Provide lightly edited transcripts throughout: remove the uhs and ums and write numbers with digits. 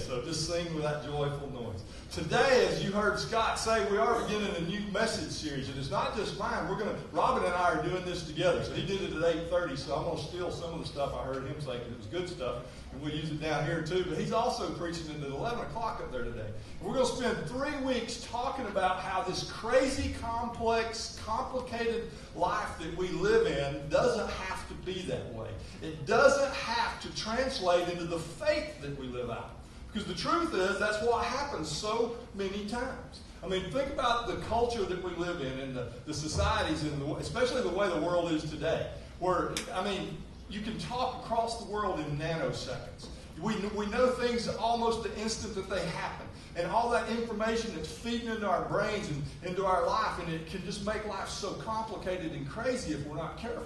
so just sing with that joyful noise. Today, as you heard Scott say, we are beginning a new message series, and it's not just mine. Robin and I are doing this together. So he did it at 8:30, so I'm going to steal some of the stuff I heard him say, because it was good stuff, and we'll use it down here too. But he's also preaching at 11 o'clock up there today. And we're going to spend 3 weeks talking about how this crazy, complex, complicated life that we live in doesn't have to be that way. It doesn't have to translate into the faith that we live out. Because the truth is, that's what happens so many times. I mean, think about the culture that we live in and the societies, and especially the way the world is today. Where, I mean, you can talk across the world in nanoseconds. We know things almost the instant that they happen. And all that information that's feeding into our brains and into our life, and it can just make life so complicated and crazy if we're not careful.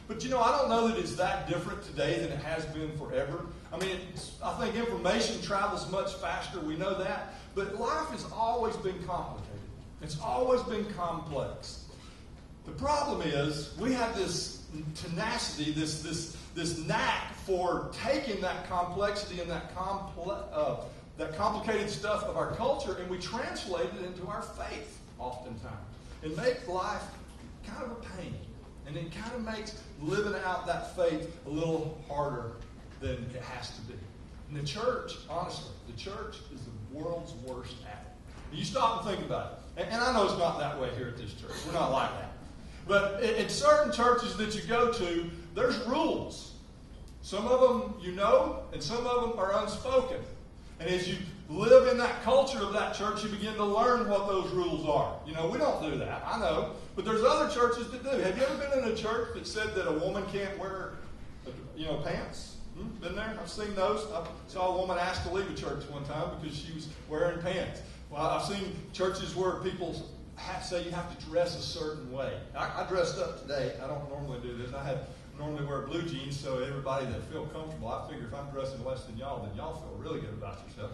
But you know, I don't know that it's that different today than it has been forever. I mean, I think information travels much faster, we know that. But life has always been complicated. It's always been complex. The problem is, we have this tenacity, this knack for taking that complexity and that complicated stuff of our culture, and we translate it into our faith oftentimes. It makes life kind of a pain. And it kind of makes living out that faith a little harder than it has to be. And the church, honestly, the church is the world's worst at it. You stop and think about it. And I know it's not that way here at this church. We're not like that. But in certain churches that you go to, there's rules. Some of them you know, and some of them are unspoken. And as you live in that culture of that church, you begin to learn what those rules are. You know, we don't do that, I know. But there's other churches that do. Have you ever been in a church that said that a woman can't wear, pants? Been there? I've seen those. I saw a woman asked to leave a church one time because she was wearing pants. Well, I've seen churches where people say you have to dress a certain way. I dressed up today. I don't normally do this. I normally wear blue jeans, so everybody that feel comfortable, I figure if I'm dressing less than y'all, then y'all feel really good about yourself.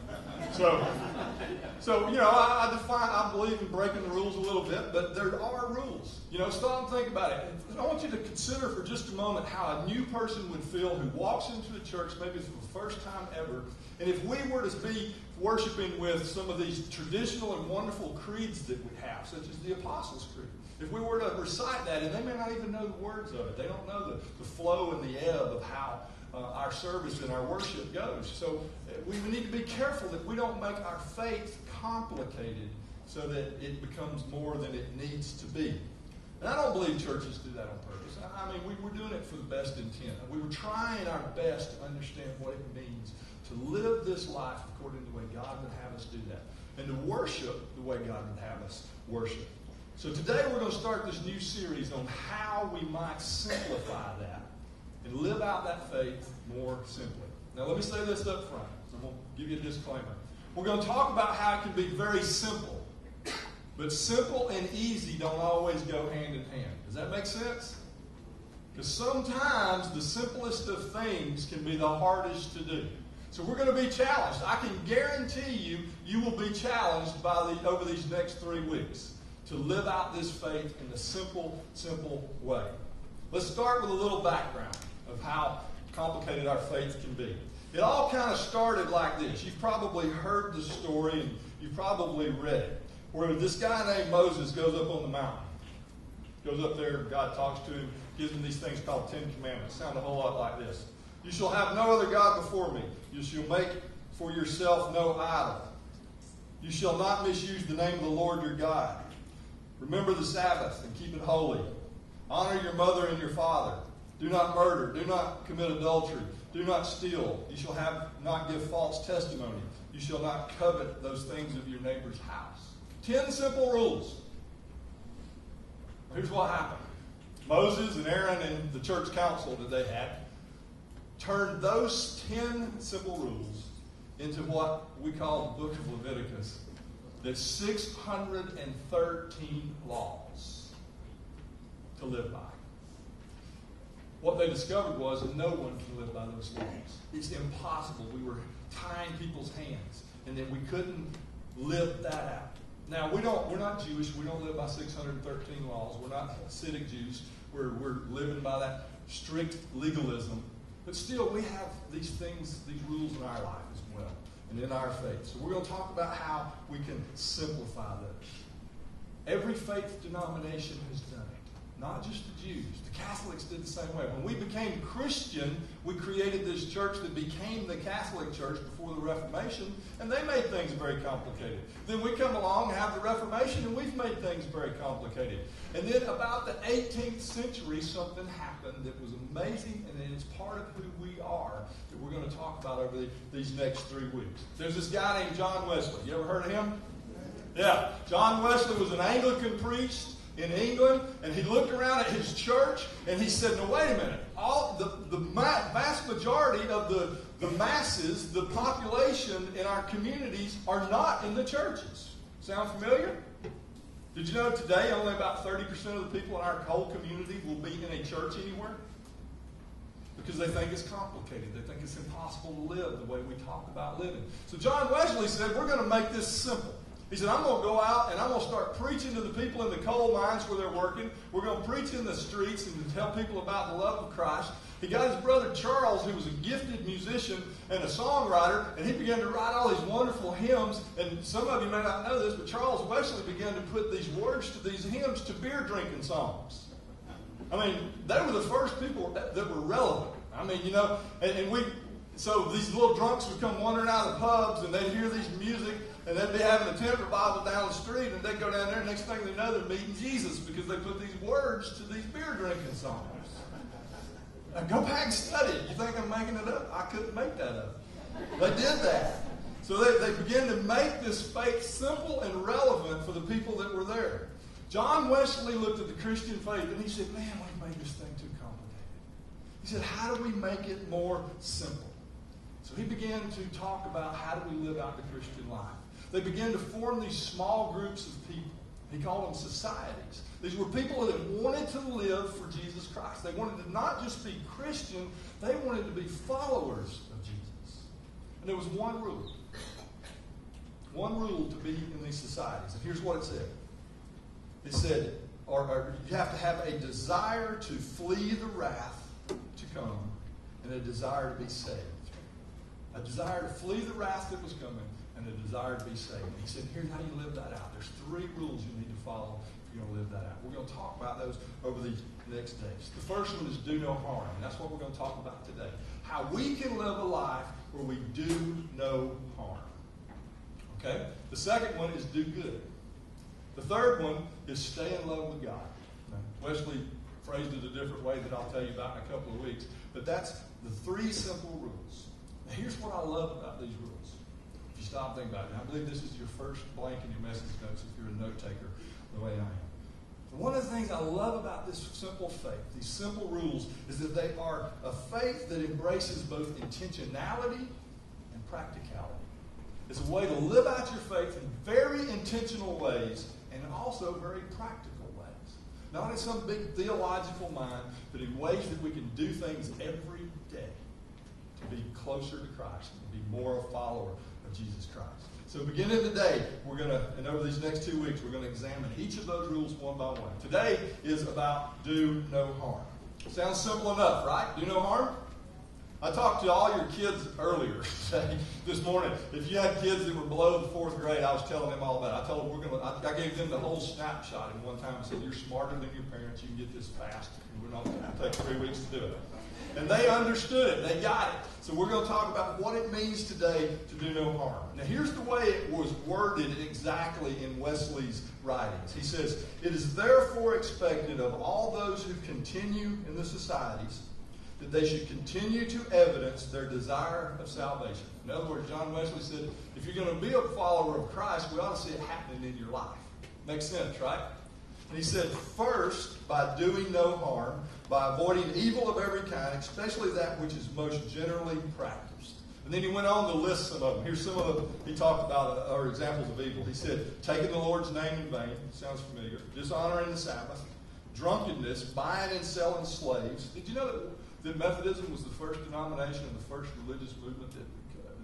So I believe in breaking the rules a little bit, but there are rules. Stop and think about it. I want you to consider for just a moment how a new person would feel who walks into the church maybe for the first time ever, and if we were to be worshiping with some of these traditional and wonderful creeds that we have, such as the Apostles' Creed. If we were to recite that, and they may not even know the words of it. They don't know the flow and the ebb of how our service and our worship goes. So we need to be careful that we don't make our faith complicated so that it becomes more than it needs to be. And I don't believe churches do that on purpose. I mean, we're doing it for the best intent. We were trying our best to understand what it means to live this life according to the way God would have us do that, and to worship the way God would have us worship. So today we're going to start this new series on how we might simplify that and live out that faith more simply. Now let me say this up front. I'm going to give you a disclaimer. We're going to talk about how it can be very simple. But simple and easy don't always go hand in hand. Does that make sense? Because sometimes the simplest of things can be the hardest to do. So we're going to be challenged. I can guarantee you will be challenged over these next 3 weeks to live out this faith in a simple way. Let's start with a little background of how complicated our faith can be. It all kind of started like this. You've probably heard the story and you've probably read it, where this guy named Moses goes up on the mountain. Goes up there, God talks to him, gives him these things called 10 Commandments. Sound a whole lot like this. You shall have no other God before me. You shall make for yourself no idol. You shall not misuse the name of the Lord your God. Remember the Sabbath and keep it holy. Honor your mother and your father. Do not murder. Do not commit adultery. Do not steal. You shall not give false testimony. You shall not covet those things of your neighbor's house. 10 simple rules. Here's what happened. Moses and Aaron and the church council that they had turned those 10 simple rules into what we call the book of Leviticus. There's 613 laws to live by. What they discovered was that no one can live by those laws. It's impossible. We were tying people's hands, and that we couldn't live that out. Now, we're not Jewish. We don't live by 613 laws. We're not Hasidic Jews. We're living by that strict legalism. But still, we have these things, these rules in our life as well. and in our faith. So we're going to talk about how we can simplify those. Every faith denomination has done it, not just the Jews. The Catholics did the same way. When we became Christian, we created this church that became the Catholic Church before the Reformation, and they made things very complicated. Then we come along and have the Reformation, and we've made things very complicated. And then about the 18th century, something happened that was amazing, and it's part of who we are that we're going to talk about over these next 3 weeks. There's this guy named John Wesley. You ever heard of him? Yeah. John Wesley was an Anglican priest in England, and he looked around at his church, and he said, no, wait a minute. The vast majority of the masses, the population in our communities are not in the churches. Sound familiar? Did you know today only about 30% of the people in our whole community will be in a church anywhere? Because they think it's complicated. They think it's impossible to live the way we talk about living. So John Wesley said, we're going to make this simple. He said, I'm going to go out and I'm going to start preaching to the people in the coal mines where they're working. We're going to preach in the streets and to tell people about the love of Christ. He got his brother Charles, who was a gifted musician and a songwriter, and he began to write all these wonderful hymns. And some of you may not know this, but Charles Wesley began to put these words to these hymns to beer drinking songs. I mean, they were the first people that were relevant. I mean, you know, so these little drunks would come wandering out of the pubs, and they'd hear these music, and they'd be having a tent revival down the street, and they'd go down there, and next thing they know, they're meeting Jesus because they put these words to these beer drinking songs. Now, go back and study it. You think I'm making it up? I couldn't make that up. They did that. So they began to make this faith simple and relevant for the people that were there. John Wesley looked at the Christian faith, and he said, man, we've made this thing too complicated. He said, how do we make it more simple? So he began to talk about how do we live out the Christian life. They began to form these small groups of people. He called them societies. These were people that wanted to live for Jesus Christ. They wanted to not just be Christian, they wanted to be followers of Jesus. And there was one rule. One rule to be in these societies. And here's what it said. It said, or you have to have a desire to flee the wrath to come and a desire to be saved. A desire to flee the wrath that was coming and a desire to be saved. And he said, here's how you live that out. There's 3 rules you need to follow if you're going to live that out. We're going to talk about those over the next days. The first one is do no harm. And that's what we're going to talk about today. How we can live a life where we do no harm. Okay? The second one is do good. The third one is stay in love with God. Now, Wesley phrased it a different way that I'll tell you about in a couple of weeks. But that's the 3 simple rules. Now, here's what I love about these rules. If you stop and think about it, and I believe this is your first blank in your message notes if you're a note taker the way I am. But one of the things I love about this simple faith, these simple rules, is that they are a faith that embraces both intentionality and practicality. It's a way to live out your faith in very intentional ways and also very practical ways. Not in some big theological mind, but in ways that we can do things every day to be closer to Christ and be more a follower of Jesus Christ. So beginning today, and over these next 2 weeks, we're going to examine each of those rules one by one. Today is about do no harm. Sounds simple enough, right? Do no harm? I talked to all your kids earlier this morning. If you had kids that were below the 4th grade, I was telling them all about it. I told them I gave them the whole snapshot in one time and said, you're smarter than your parents. You can get this fast. We're not going to take 3 weeks to do it. And they understood it. They got it. So we're going to talk about what it means today to do no harm. Now here's the way it was worded exactly in Wesley's writings. He says, it is therefore expected of all those who continue in the societies that they should continue to evidence their desire of salvation. In other words, John Wesley said, if you're going to be a follower of Christ, we ought to see it happening in your life. Makes sense, right? And he said, first, by doing no harm, by avoiding evil of every kind, especially that which is most generally practiced. And then he went on to list some of them. Here's some of them he talked about, or examples of evil. He said, taking the Lord's name in vain, sounds familiar, dishonoring the Sabbath, drunkenness, buying and selling slaves. Did you know that Methodism was the first denomination and the first religious movement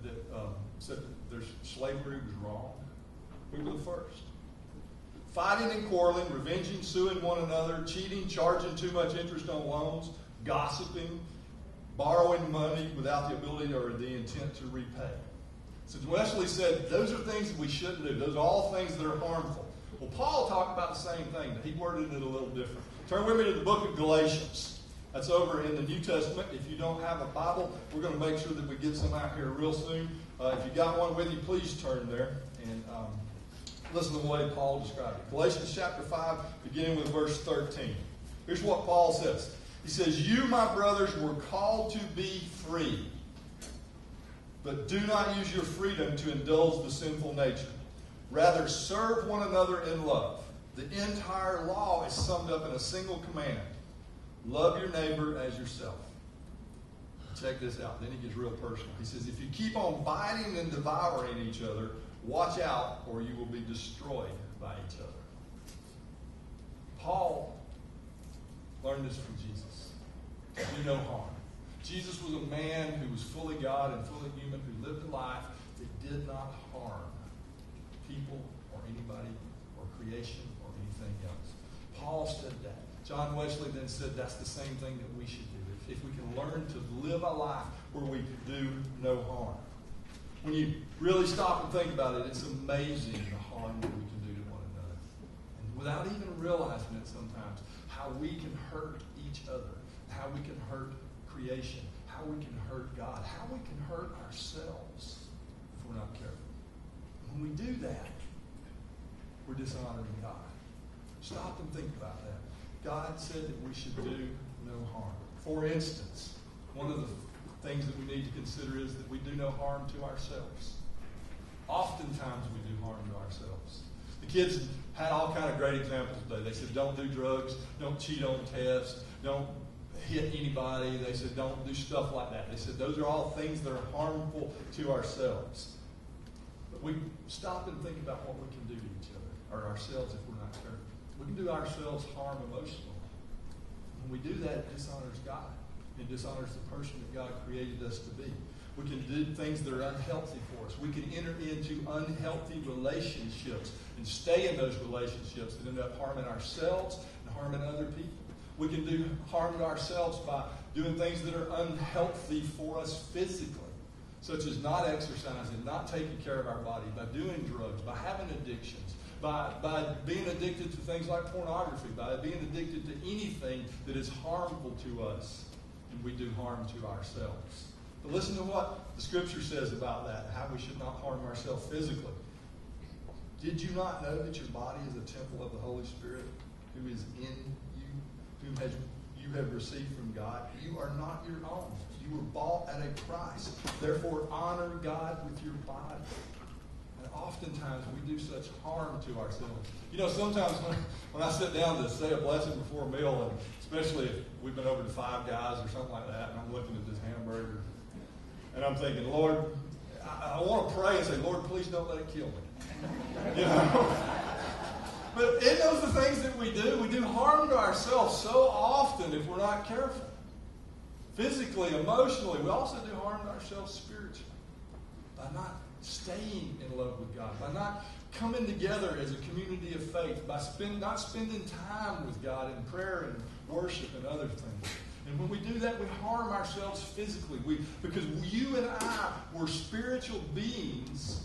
that said that slavery was wrong? We were the first. Fighting and quarreling, revenging, suing one another, cheating, charging too much interest on loans, gossiping, borrowing money without the ability or the intent to repay. So Wesley said, those are things that we shouldn't do. Those are all things that are harmful. Well, Paul talked about the same thing, but he worded it a little different. Turn with me to the book of Galatians. That's over in the New Testament. If you don't have a Bible, we're going to make sure that we get some out here real soon. If you got one with you, please turn there and listen to the way Paul described it. Galatians chapter 5, beginning with verse 13. Here's what Paul says. He says, you, my brothers, were called to be free, but do not use your freedom to indulge the sinful nature. Rather, serve one another in love. The entire law is summed up in a single command. Love your neighbor as yourself. Check this out. Then he gets real personal. He says, if you keep on biting and devouring each other, watch out or you will be destroyed by each other. Paul learned this from Jesus. Do no harm. Jesus was a man who was fully God and fully human, who lived a life that did not harm people or anybody or creation or anything else. Paul said that. John Wesley then said that's the same thing that we should do. If we can learn to live a life where we can do no harm. When you really stop and think about it, it's amazing the harm that we can do to one another. And without even realizing it sometimes, how we can hurt each other, how we can hurt creation, how we can hurt God, how we can hurt ourselves if we're not careful. When we do that, we're dishonoring God. Stop and think about that. God said that we should do no harm. For instance, one of the things that we need to consider is that we do no harm to ourselves. Oftentimes we do harm to ourselves. The kids had all kind of great examples today. They said, don't do drugs, don't cheat on tests, don't hit anybody. They said, don't do stuff like that. They said, those are all things that are harmful to ourselves. But we stop and think about what we can do to each other, or ourselves if we're not careful. We can do ourselves harm emotionally. When we do that, it dishonors God. It dishonors the person that God created us to be. We can do things that are unhealthy for us. We can enter into unhealthy relationships and stay in those relationships that end up harming ourselves and harming other people. We can do harm to ourselves by doing things that are unhealthy for us physically, such as not exercising, not taking care of our body, by doing drugs, by having addictions, by being addicted to things like pornography, by being addicted to anything that is harmful to us, and we do harm to ourselves. But listen to what the Scripture says about that, how we should not harm ourselves physically. Did you not know that your body is a temple of the Holy Spirit who is in you, whom you have received from God? You are not your own. You were bought at a price. Therefore, honor God with your body. And oftentimes we do such harm to ourselves. You know, sometimes when I sit down to say a blessing before a meal, and especially if we've been over to Five Guys or something like that, and I'm looking at this hamburger, and I'm thinking, Lord, I want to pray and say, Lord, please don't let it kill me. You know? But in those are the things that we do harm to ourselves so often if we're not careful. Physically, emotionally, we also do harm to ourselves spiritually by not staying in love with God, by not coming together as a community of faith, by not spending time with God in prayer and worship and other things. And when we do that, we harm ourselves physically. Because you and I were spiritual beings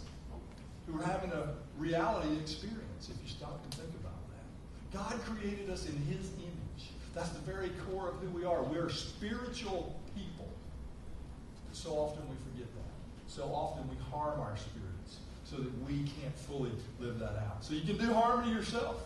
who are having a reality experience, if you stop and think about that. God created us in His image. That's the very core of who we are. We're spiritual people. But so often we forget that. So often we harm our spirits so that we can't fully live that out. So you can do harm to yourself.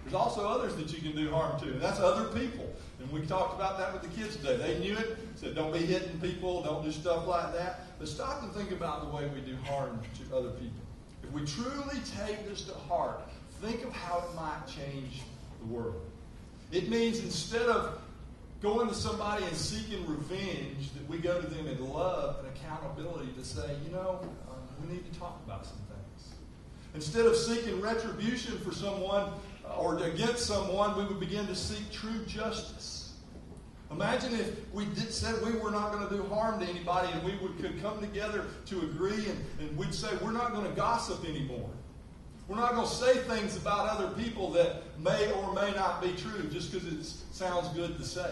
There's also others that you can do harm to, and that's other people. And we talked about that with the kids today. They knew it, said don't be hitting people, don't do stuff like that. But stop and think about the way we do harm to other people. If we truly take this to heart, think of how it might change the world. It means instead of going to somebody and seeking revenge, that we go to them in love and accountability to say, we need to talk about some things. Instead of seeking retribution for someone or against someone, we would begin to seek true justice. Imagine if we said we were not going to do harm to anybody and we could come together to agree and we'd say we're not going to gossip anymore. We're not going to say things about other people that may or may not be true just because it sounds good to say.